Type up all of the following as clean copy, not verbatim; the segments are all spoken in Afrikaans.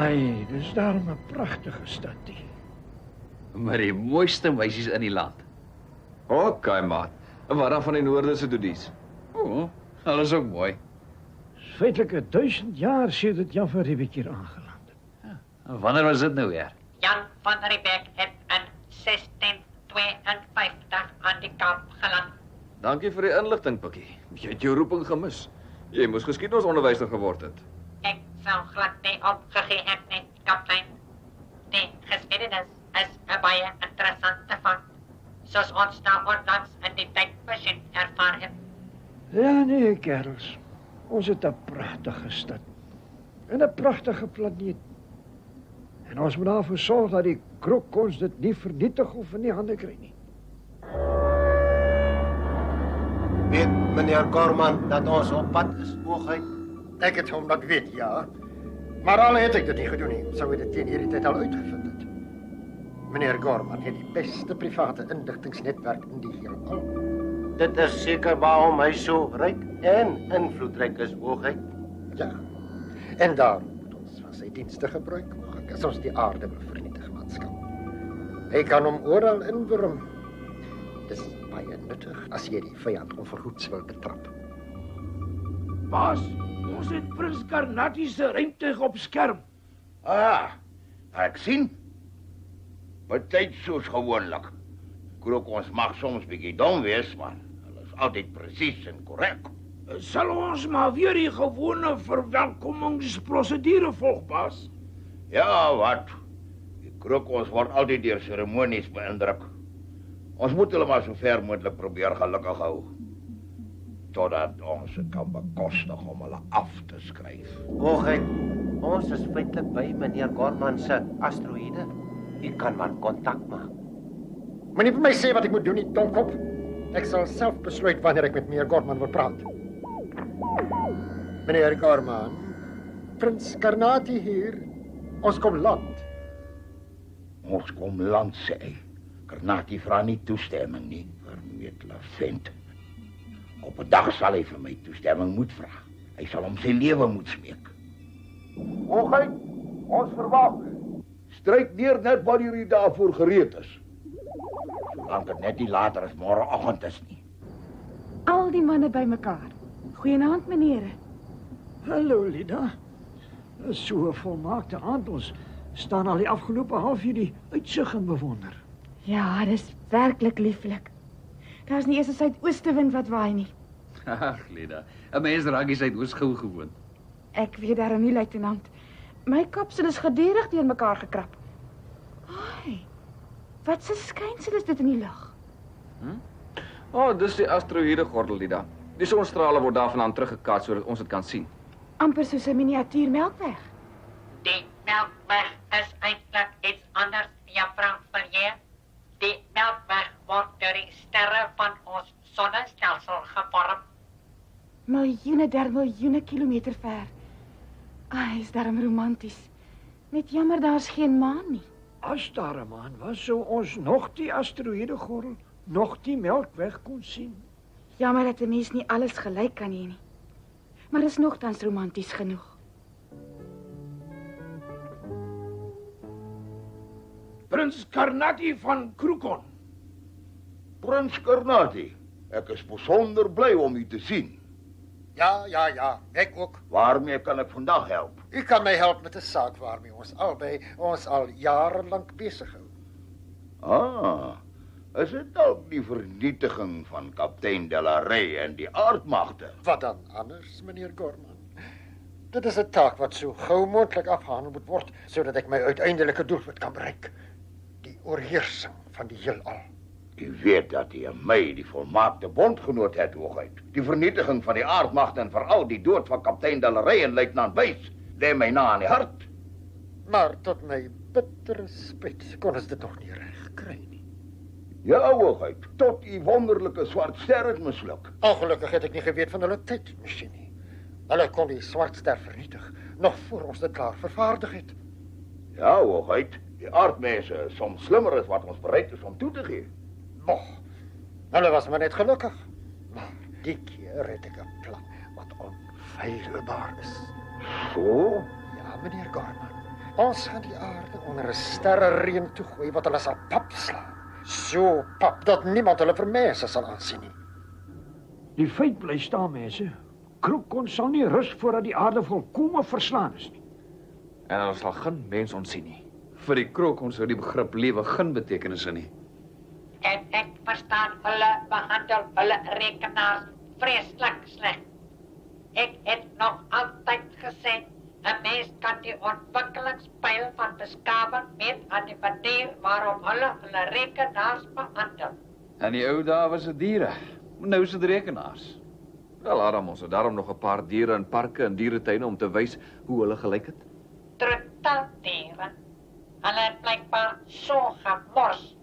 Ai, dis daarom 'n pragtige stad die. Maar die mooiste meisies in die land. OK, maat. En wat dan van die noorderse doodies? O, hulle is ook mooi. Dis feitelik 1000 jaar sedert Jan van Riebeeck hier aangeland het. En wanneer was dit nou weer? Jan van Riebeeck het in 1652 aan die Kaap geland. Dankie vir die inligting, Pikkie. Jy het jou roeping gemis. Jy moes geskiedenisonderwyser geword het. Ek sou glad nie opgegee het nie, kaptein. Die geskiedenis is 'n baie interessante vak, soos ons nou onlangs in die tydmasjien ervaar het. Ja, nee, kerels. Ons het 'n pragtige stad. En 'n pragtige planeet. En ons moet daarvoor sorg dat die Krokons dit nie vernietig of in die hande kry nie. Weet meneer Gorman dat ons op pad is, Oogheid? Ek het hom laat weet, ja. Maar al het ek dit nie gedoen nie, sou hy dit teen hierdie tyd al uitgevind het. Meneer Gorman het die beste private inligtingsnetwerk in die heelal. Dit is seker waarom hy so ryk en invloedryk is, Oogheid. Ja, en daarom moet ons van sy dienste gebruik maak as ons die aarde wil vernietig, maatskap. Hy kan hom oral inwurm. Dis baie nuttig as jy die vyand onvergoeds wil betrap. Baas, ons het Prins Karnati se ruimtuig op skerm. Ah, ek sien. Betyds soos gewoonlik. Krokons mag soms bietjie dom wees, maar hulle is altyd presies en korrek. Sal ons maar weer die gewone verwelkomingsprosedure volg, baas? Ja, wat? Die krokons word altyd deur seremonies beïndruk. Ons moet hulle maar so ver moontlik probeer gelukkig hou. Totdat ons dit kan bekostig om hulle af te skryf. Oogheid, ons is feitelik by meneer Gorman se asteroïde. U kan maar kontak maak. Moenie vir my sê wat ek moet doen nie, domkop. Ek sal self besluit wanneer ek met meneer Gorman wil praat. Meneer Gorman, Prins Karnati hier. Ons kom land. Ons kom land, sê hy. Karnati vra nie toestemming nie, vermeetele vent. Op 'n dag sal hy vir my toestemming moet vra. Hy sal hom sy lewe moet smeek. Oogheid, ons verwag. Stryk neer net waar hierdie daarvoor gereed is. Solank dit net nie later as môreoggend is nie. Al die manne bymekaar. Goeienaand, meneere. Hallo, Lida. Dis so 'n volmaakte aand. Ons staan al die afgelope halfuur die uitsig en bewonder. Ja, dis werklik lieflik. Daar's nie eens 'n suidoostewind wat waai nie. Ag, Lida, 'n mens raak die suidoos gou gewoon. Ek weet daarom nie, luitenant. My kapsel is gedurig deur mekaar gekrap. Ai, wat 'n skynsel is dit in die lug? Dis die asteroïde gordel, Lida. Die sonstrale word daarvandaan teruggekaats sodat ons dit kan sien. Amper soos 'n miniatuur melkweg. Die melkweg is eintlik iets anders, juffrou Verheer. Die melkweg word deur die sterre van ons sonnestelsel gevorm. Miljoene der miljoene kilometer ver. Ai, is daarom romanties. Net jammer daar's geen maan nie. As daar 'n maan was, sou ons nog die asteroïde gordel, nog die melkweg kon sien. Jammer dat 'n mens nie alles gelyk kan hê nie. Maar is nogtans romanties genoeg. Prins Karnati van Krokon. Prins Karnati, ek is besonder bly om u te sien. Ja, ek ook. Waarmee kan ek vandag help? U kan my help met 'n saak waarmee ons al jare lank besig hou. Is dit dalk die vernietiging van kaptein Delarey en die aardmagte? Wat dan anders, meneer Gorman? Dit is 'n taak wat so gou moontlik afgehandel moet word, sodat ek my uiteindelike doelwit kan bereik. Die oorheersing van die heelal. U weet dat u en my die volmaakte bondgenoot het, Oogheid. Die vernietiging van die aardmagte en veral die dood van kaptein Delarey en luitenant Buys lê my na aan die hart. Maar tot my bittere spyt kon ons dit nog nie reg kry nie. Ja, Oogheid, tot u wonderlike swart ster het misluk. Ongelukkig het ek nie geweet van hulle tydmasjien nie. Hulle kon die swart ster vernietig, nog voor ons dit klaar vervaardig het. Ja, Oogheid, die aardmense is soms slimmer as wat ons bereid is om toe te gee. Moch, hulle was maar net gelukkig. Maar die keer het ek 'n plan wat onfeilbaar is. So? Ja, meneer Gorman. Ons gaan die aarde onder 'n sterrereën toegooi wat hulle sal pap slaan. So pap dat niemand hulle vir mense sal aansien nie. Die feit bly staan, mense. Kroekons sal nie rus voordat die aarde volkome verslaan is nie. En hulle sal geen mens ontsien nie. Vir die krokons sou die begrip lewe geen betekenis hê nie. En ek verstaan hulle behandel hulle rekenaars vreeslik sleg. Ek het nog altyd gesê, 'n mens kan die ontwikkelingspyl van beskawing meet aan die manier waarop hulle rekenaars behandel. In die ou dae was dit diere, maar nou is dit rekenaars. Wel, Adam, ons het daarom nog 'n paar diere in parke en dieretuine om te wys hoe hulle gelyk het. Troeteldiere. Hulle het blykbaar so gemors,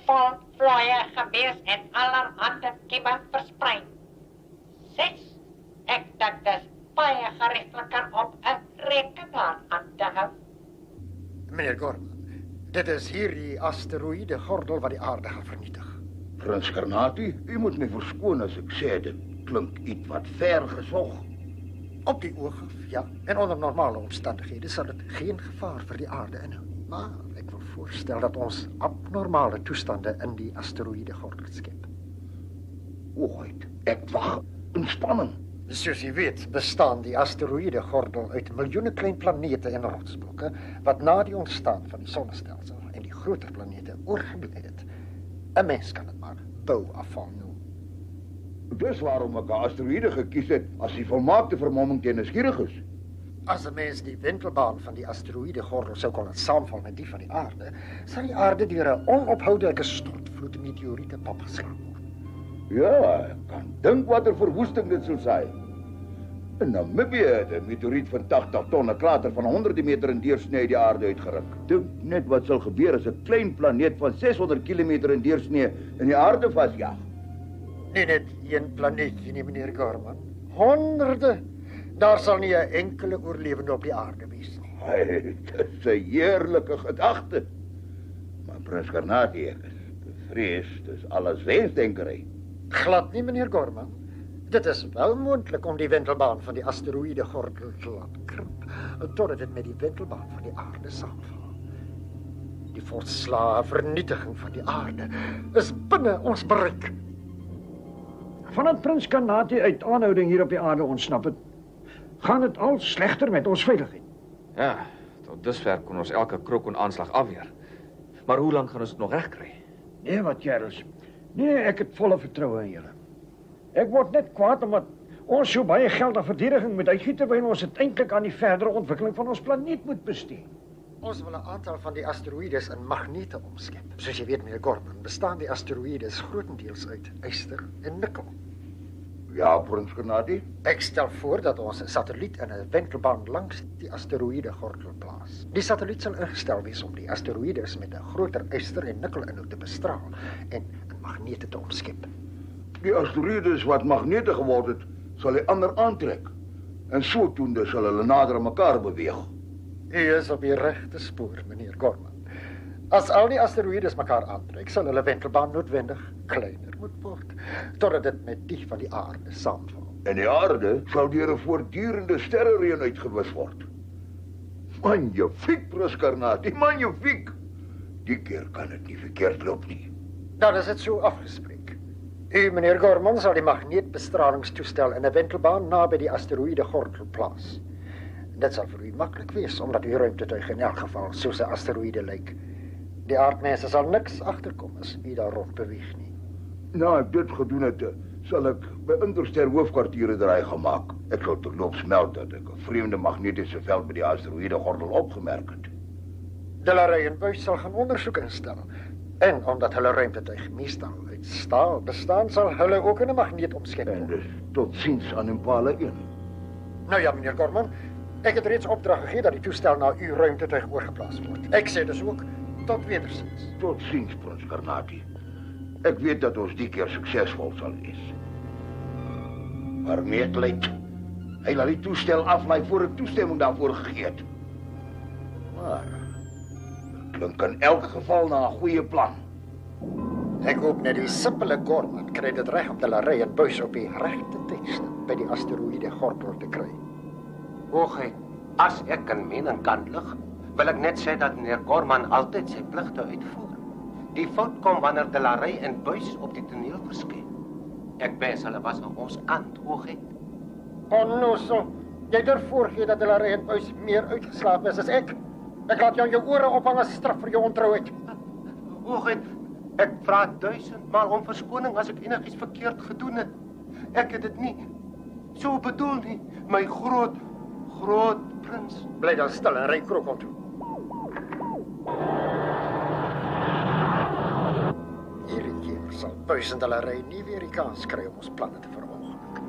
vol vlooie gewees en allerhande kieme versprei. 6. Ek dink dit is baie geriefliker om 'n rekenaar aan te hou. Meneer Gorman, dit is hier die asteroïde gordel wat die aarde gaan vernietig. Prins Karnati, u moet my verskoon as ek sê dit klink iets wat ver gesog. Op die oog af, ja. En onder normale omstandighede sal dit geen gevaar vir die aarde inhou nie. Maar ek wil voorstel dat ons abnormale toestande in die asteroïde gordel skep. Ooit, ek wag in spanning. Soos u weet, bestaan die asteroïde gordel uit miljoene klein planete en rotsblokke wat na die ontstaan van die sonnestelsel en die groter planete oorgebly het. 'n Mens kan dit maar bouafval noem. Dis waarom ek 'n asteroïde gekies het as die volmaakte vermomming teen nuuskierig is. As 'n mens die wentelbaan van die asteroïde gordel sou kon laat saamval met die van die aarde, sal die aarde deur 'n onophoudelike stortvloed meteoriete pap geslaan word. Ja, ek kan dink watter verwoesting dit sal saai. In Namibië het 'n meteoriet van 80 ton 'n krater van 100 meter in deursnee die aarde uitgeruk. Dink net wat sal gebeur as 'n klein planeet van 600 km in deursnee in die aarde vasjag. Nee, net een planeet nie, meneer Gorman. Honderde. Daar sal nie 'n enkele oorlewende op die aarde wees nie. Hey, dit is 'n heerlike gedagte. Maar Prins Karnati, ek is bevrees, dis alles wensdenkery. Glad nie, meneer Gorman. Dit is wel moontlik om die wentelbaan van die asteroïde gordel te laat krimp, totdat dit met die wentelbaan van die aarde saamval. Die volslae vernietiging van die aarde is binne ons bereik. Vandat Prins Karnati uit aanhouding hier op die aarde ontsnap het, gaan dit al slegter met ons veiligheid. Ja, tot dusver kon ons elke krokon-aanslag afweer. Maar hoe lank gaan ons dit nog regkry? Nee, wat Charles. Nee, ek het volle vertroue in julle. Ek word net kwaad omdat ons so baie geld aan verdediging moet uitgee terwyl ons eintlik aan die verdere ontwikkeling van ons planeet moet bestee. Ons wil 'n aantal van die asteroïdes in magnete omskep. Soos jy weet, meneer Gorman, bestaan die asteroïdes grootendeels uit yster en nikkel. Ja, Prins Karnati. Ek stel voor dat ons 'n satelliet in 'n wentelbaan langs die asteroïde gordel plaas. Die satelliet sal ingestel wees om die asteroïdes met 'n groter yster en nikkel inhoud te bestraal en in magnete te omskep. Die asteroïdes wat magnete geword het, sal die ander aantrek. En sodoende sal hulle nader aan mekaar beweeg. U is op die regte spoor, meneer Gorman. As al die asteroïdes mekaar aantrek, sal hulle wentelbaan noodwendig kleiner moet word, totdat dit met die van die aarde saamval. En die aarde sal deur 'n voortdurende sterrereën uitgewis word. Magnifiek, Prins Karnati, magnifiek. Die keer kan dit nie verkeerd loop nie. Dan is dit so afgespreek. U, meneer Gorman, sal die magneetbestralingstoestel in 'n wentelbaan naby die asteroïde gordel plaas. Dit sal vir u maklik wees, omdat u ruimtetuig in elk geval soos 'n asteroïde lyk. Die aardmense sal niks agterkom as u daar rond beweeg nie. Na ek dit gedoen het, sal ek by Interster hoofkwartiere draai gemaak. Ek sal terloops meld dat ek 'n vreemde magnetiese veld by die asteroïde gordel opgemerk het. Delary en Buys sal gaan ondersoek instel. En omdat hulle ruimtetuig meestal uit staal bestaan, sal hulle ook in 'n magneet omskep En word. dus tot ziens aan Impala 1. Nou ja, meneer Gorman, ek het reeds opdrag gegee dat die toestel na uw ruimtetuig oorgeplaas word. Ek sê dus ook, tot wederziens. Tot ziens, Prins Karnati. Ek weet dat ons die keer suksesvol sal wees. Maar meetleid, hy laat die toestel aflaai voor ek toestemming daarvoor gegee het. Maar dit klink in elk geval na 'n goeie plan. Ek hoop net die simpele Gorman kry dit reg om Delary en Buys op die regte tydstip by die asteroïde gordel te kry. Hoogheid, as ek kan mening kan lig, Wil ek net sê dat meneer Gorman altyd sy pligte uitvoer. Die fout kom wanneer De La Rey en Buys op die toneel verskyn. Ek wens hulle was aan ons kant, hoogheid. Onnozel, jy durf voorgee dat De La Rey en Buys meer uitgeslaap is as ek. Ek laat jou in jou ore ophang as straf vir jou ontrouheid. Hoogheid, ek vra 1000 maal om verskoning as ek enigiets verkeerd gedoen het. Ek het dit nie so bedoel nie, my groot prins. Bly dan stil en ry Krokon toe. Hierdie keer sal Buys en De La Rey nie weer die kans kry om ons planne te verongeluk.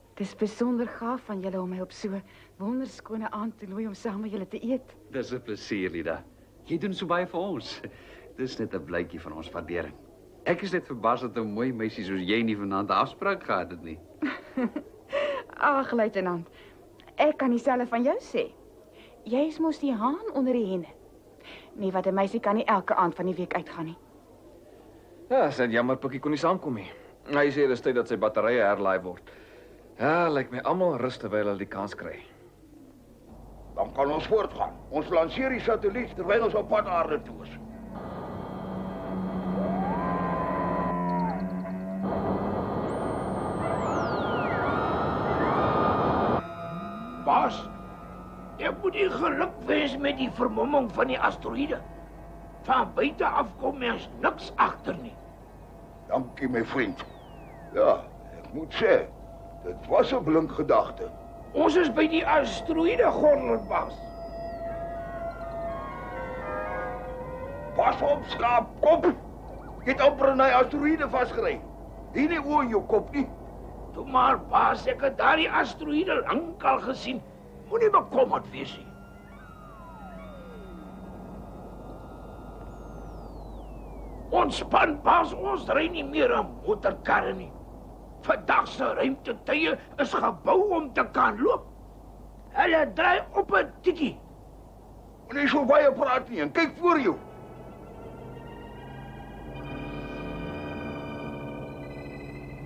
Het is besonder gaaf van julle om my op so wonderskone aand te nooi om saam met julle te eet. Dis 'n plesier, Lida. Jy doen so baie vir ons. Dis net 'n blykie van ons waardering. Ek is net verbaas dat 'n mooi meisie soos jy nie vanaand 'n afspraak gehad het nie. Ag, luitenant. Ek kan dieselfde van jou sê. Jy is mos die haan onder die henne. Nee, wat 'n meisie kan nie elke aand van die week uitgaan nie. Ja, is net jammer Pikkie kon nie saamkom nie. Hy sê dis tyd dat sy batterye herlaai word. Ja, lyk my almal rus terwyl hulle die kans kry. Dan kan ons voortgaan. Ons lanseer die satelliet terwyl ons op pad aarde toe is. Baas, ek moet u geluk wens met die vermomming van die asteroïde. Van buite af kom mens niks agter nie. Dankie my vriend. Ja, ek moet sê, dit was 'n blink gedagte. Ons is by die asteroïde gordel, baas. Pas op, skaap, kop! Jy het amper in die asteroïde vasgery. Hier nie oor jou kop nie. Toe maar, baas, ek het daardie asteroïde lankal gesien. Moenie bekommerd wees nie. Ontspan, baas, ons ry nie meer aan motorkarre nie. Vandag se ruimtetye is gebou om te kan loop. Hulle draai op 'n tikkie. Moenie so baie praat nie en kyk voor jou.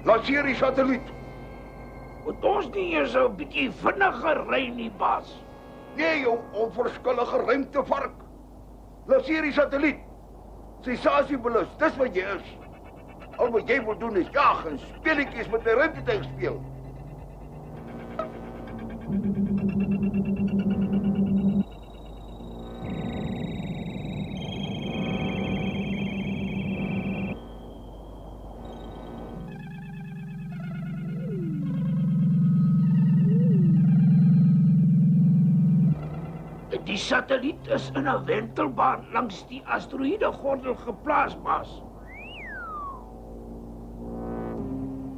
Lanseer die satelliet. Moet ons nie eers 'n bietjie vinniger ry nie, baas. Nee, jou onverskillige ruimtevark. Lanseer die satelliet. Sensasiebelus, dis wat jy is. Al wat jy wil doen is jag en speletjies met 'n ruimtetuig speel. Die satelliet is in 'n wentelbaan langs die asteroïdegordel geplaas, baas.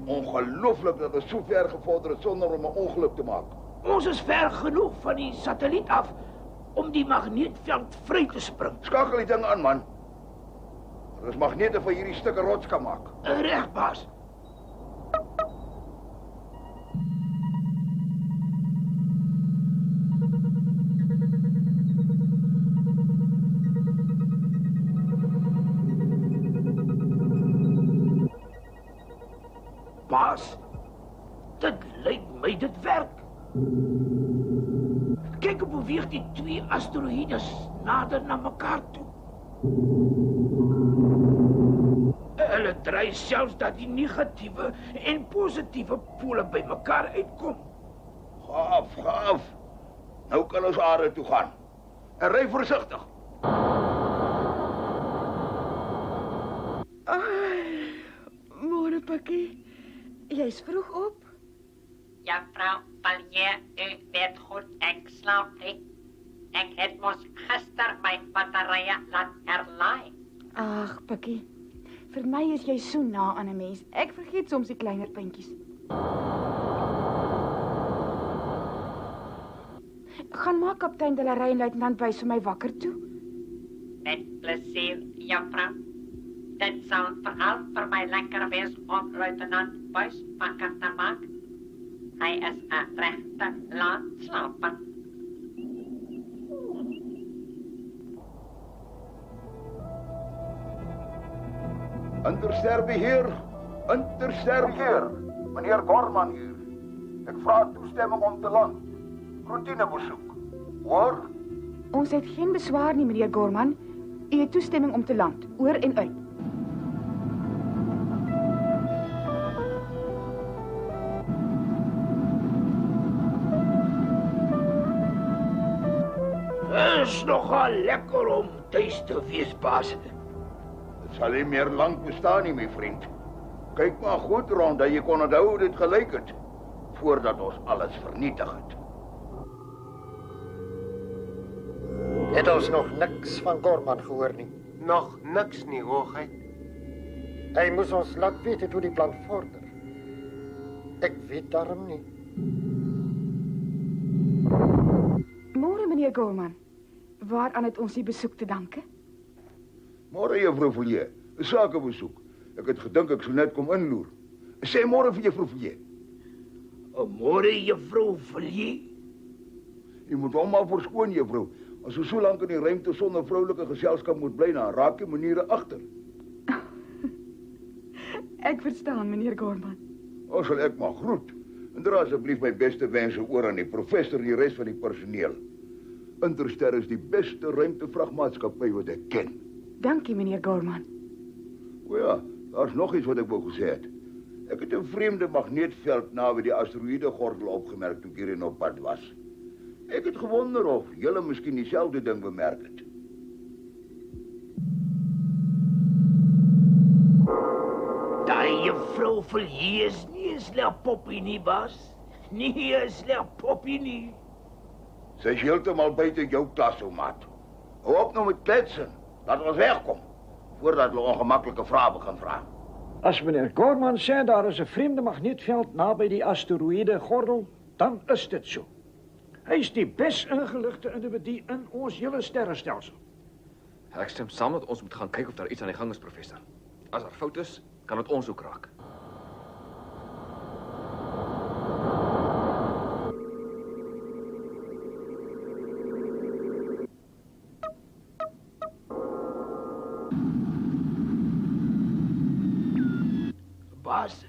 Ongelooflik dat ons so ver gevorder het sonder om 'n ongeluk te maak. Ons is ver genoeg van die satelliet af om die magneetveld vry te spring. Skakel die ding aan, man. Ons magnete van hierdie stukke rots kan maak. Reg, baas. Baas, dit lyk my dit werk. Kyk hoe beweeg die twee asteroïdes nader na mekaar toe. Hulle draai selfs dat die negatiewe en positiewe pole by mekaar uitkom. Gaaf. Nou kan ons aarde toe gaan. En ry versigtig. Môre, Pikkie. Jy's vroeg op. Juffrou Pallier, u weet goed, ek slaap nie. Ek het mos gister my batterye laat herlaai. Ag, Pikkie. Vir my is jy so na aan 'n mens. Ek vergeet soms die kleiner puntjies. Gaan maak kaptein De La Rey en luitenant Buys vir my wakker toe. Met plesier, juffrou. Dit sal veral vir my lekker wees om luitenant Buys wakker te maak. Hy is 'n regte laatslaper. Intersterbeheer. Meneer Gorman hier. Ek vra toestemming om te land. Routinebesoek. Hoor? Ons het geen beswaar nie, meneer Gorman. U het toestemming om te land, oor en uit. Is nogal lekker om thuis te wees, baas. Dit sal nie meer lank bestaan nie, my vriend. Kyk maar goed rond, dat jy kon onthou hoe dit gelyk het, voordat ons alles vernietig het. Het ons nog niks van Gorman gehoor nie. Nog niks nie, hoogheid. Hy moes ons laat weet het hoe die plan vorder. Ek weet daarom nie. Môre, meneer Gorman. Waaraan het ons die besoek te danke? Môre, juffrou Villiers, 'n sakebesoek. Ek het gedink ek sou net kom inloer. Sê môre vir juffrou Villiers. Môre, juffrou Villiers. Jy moet hom maar verskoon, juffrou. As ons so lank in die ruimte sonder vroulike geselskap moet bly, dan raak jy maniere agter. Ek verstaan, meneer Gorman. Ons sal ek maar groet. En dra asseblief my beste wense oor aan die professor en die res van die personeel. Interster is die beste ruimtevragmaatskappy wat ek ken. Dankie, meneer Gorman. O ja, daar's nog iets wat ek wou gesê het. Ek het 'n vreemde magneetveld naby die asteroïdegordel opgemerk toe ek hierheen op pad was. Ek het gewonder of julle miskien dieselfde ding bemerk het. Daai juffrou Villiers is nie 'n sleg poppie nie, baas. Nie 'n sleg poppie nie. Sy is heeltemal buite jou klas, ou maat. Hou op nou met kletsen. Laat ons wegkom, voordat hulle ongemaklike vrae begin vra. As meneer Gorman sê daar is 'n vreemde magneetveld naby die asteroïdegordel, dan is dit so. Hy is die bes ingeligte individu in ons hele sterrestelsel. Ek stem saam dat ons moet gaan kyk of daar iets aan die gang is, professor. As daar fout is, kan dit ons ook raak. Baas,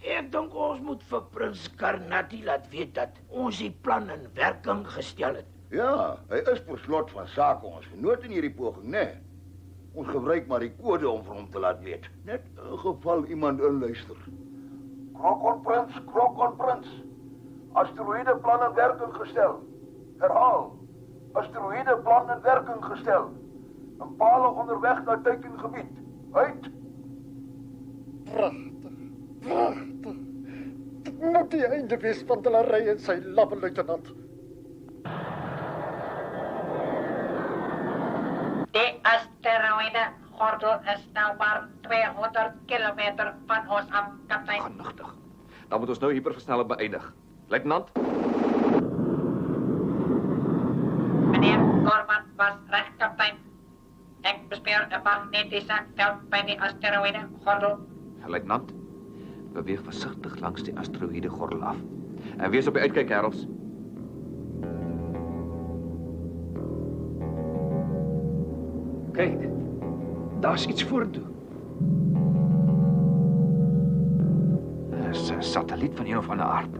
ek dink ons moet vir Prins Karnati laat weet dat ons die plan in werking gestel het. Ja, hy is per slot van sake ons genoot in hierdie poging, né? Ons gebruik maar die kode om vir hom te laat weet. Net in geval iemand inluister. Krokon Prins. Asteroïdeplan in werking gestel. Herhaal. Asteroïdeplan in werking gestel. Impala onderweg na teikengebied. Uit. Pragtig. Dit moet die einde wees van die lary en sy lappe luitenant. Die asteroïdegordel is nou maar 200 kilometer van ons af, kaptein. Genigtig. Dan moet ons nou hyperversneller beëindig. Luitenant? Meneer Gorman was reg, kaptein. Ek bespeur 'n magnetiese veld by die asteroïdegordel. Luitenant, beweeg versigtig langs die asteroïdegordel af. En wees op die uitkyk, kerels. Kyk, daar's iets vorentoe. Dis 'n satelliet van een of ander aard.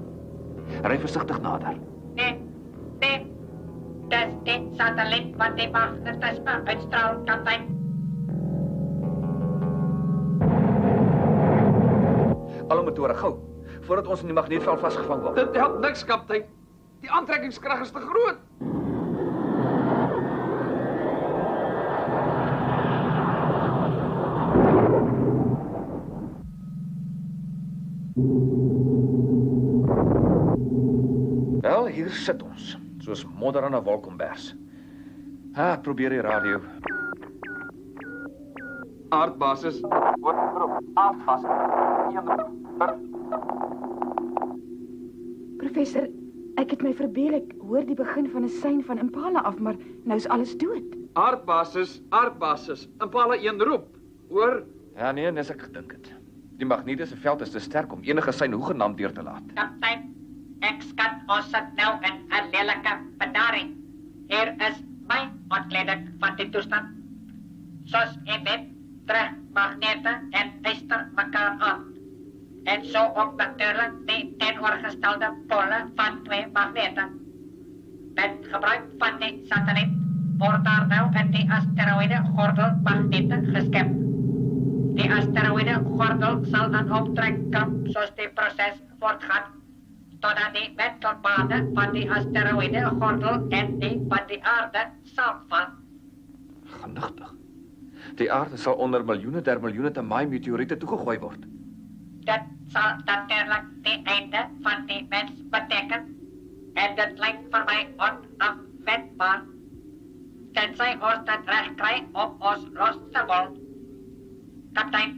Ry versigtig nader. Nee. Dis die satelliet wat die magnetisme uitstraal, kaptein. Alle motore gou, voordat ons in die magneetveld vasgevang word. Dit help niks, kaptein. Die aantrekkingskrag is te groot. Wel, hier sit ons, soos modder aan 'n wolkombers. Ek probeer die radio. Aardbasis. Professor, ek het my verbeel ek hoor die begin van 'n sein van Impala af, maar nou is alles dood. Aardbasis. Impala 1 roep. Hoor? Ja nee, nes ek gedink het. Die magnetiese veld is te sterk om enige sein hoegenaamd deur te laat. Kaptein, ek skat ons sit nou in 'n lelike bedaring. Hier is my ontleding van die toestand. Soos jy weet, trek magnete en yster mekaar aan. En zo ook natuurlijk de tegenovergestelde polen van twee magneten. Met gebruik van die satelliet wordt daar nou in die asteroïdegordel magneten geschept. Die asteroïdegordel zal een optrekken zoals die proces voortgaat, totdat die wentelbanen van die asteroïdegordel en die van die aarde samenvallen. Genigtig. Die aarde sal onder miljoene der miljoene te Mai-meteoriete toegegooi word. Dat zal natuurlijk die einde van die mens betekenen. En dat lijkt voor mij onafwendbaar. Tenzij ons dat recht krijgt om ons los te worden. Kapitein,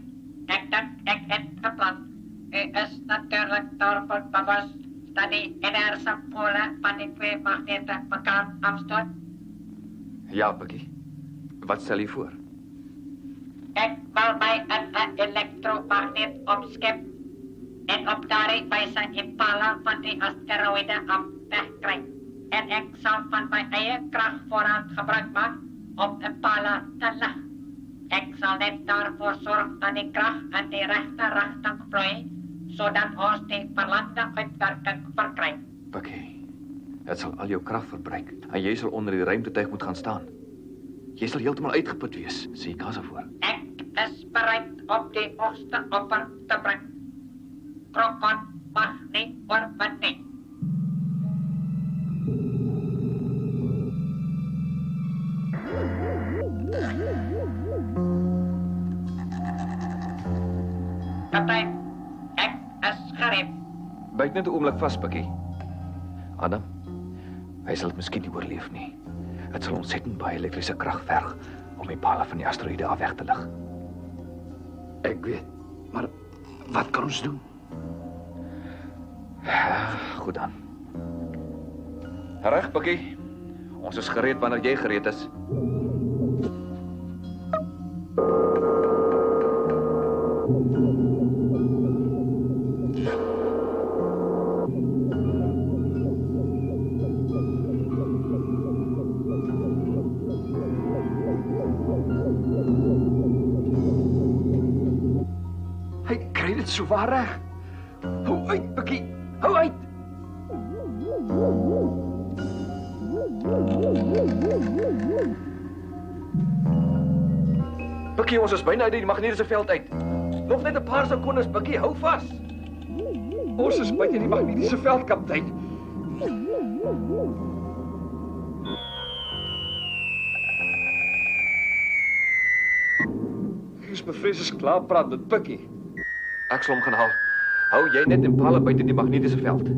ik denk ik heb een plan. U is natuurlijk daarvan bewust dat die energische polen van die twee magneten elkaar afstoten. Ja, Bucky. Wat stel je voor? Ik wil mij een elektromagneet omschepen en op daarin wijze impala van die asteroïden af wegkrijgen. En ik zal van mijn eigen krachtvoorraad gebruik maken om impala te leggen. Ik zal net daarvoor zorgen dat die kracht in die rechte richting vloeit, zodat ons die verlangde uitwerking verkrijgt. Bucky, het zal al jouw kracht verbruiken en jij zal onder die ruimtetuig moet gaan staan. Jy sal heeltemal uitgeput wees, sê jy kans voor. Ek is bereid om die hoogste offer te bring. Krokon mag nie oorwin nie. Kaptein, ek is gereed. Byt net 'n oomblik vas, Bucky. Adam, hy sal dit miskien nie oorleef nie. Het sal ontsettend baie elektriese krag verg om die pale van die asteroïde af weg te lig. Ek weet, maar wat kan ons doen? Goed dan. Reg, Bucky. Ons is gereed wanneer jy gereed is. So waar reg. Hou uit, Bucky. Hou uit. Bucky, ons is byna uit die magnetiese veld uit. Nog net 'n paar sekondes, Bucky, hou vas. Ons is buite die magnetiese veld, kaptein. Ek is bevrees as klaar praat met Bucky. Ek sal hom gaan haal. Hou jy net impala buite die magnetiese veld.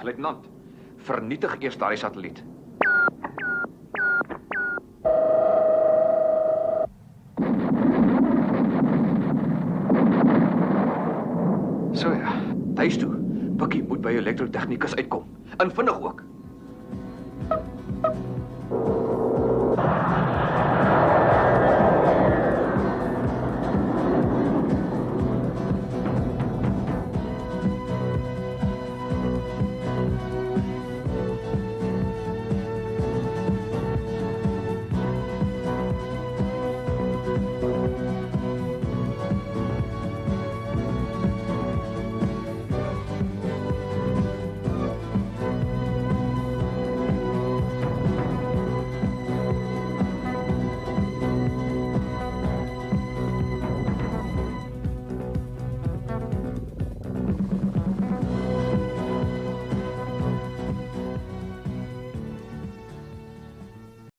Luitenant, vernietig eers daardie satelliet. So ja, huis toe. Bucky moet by jou elektrotechnikus uitkom. En vinnig ook.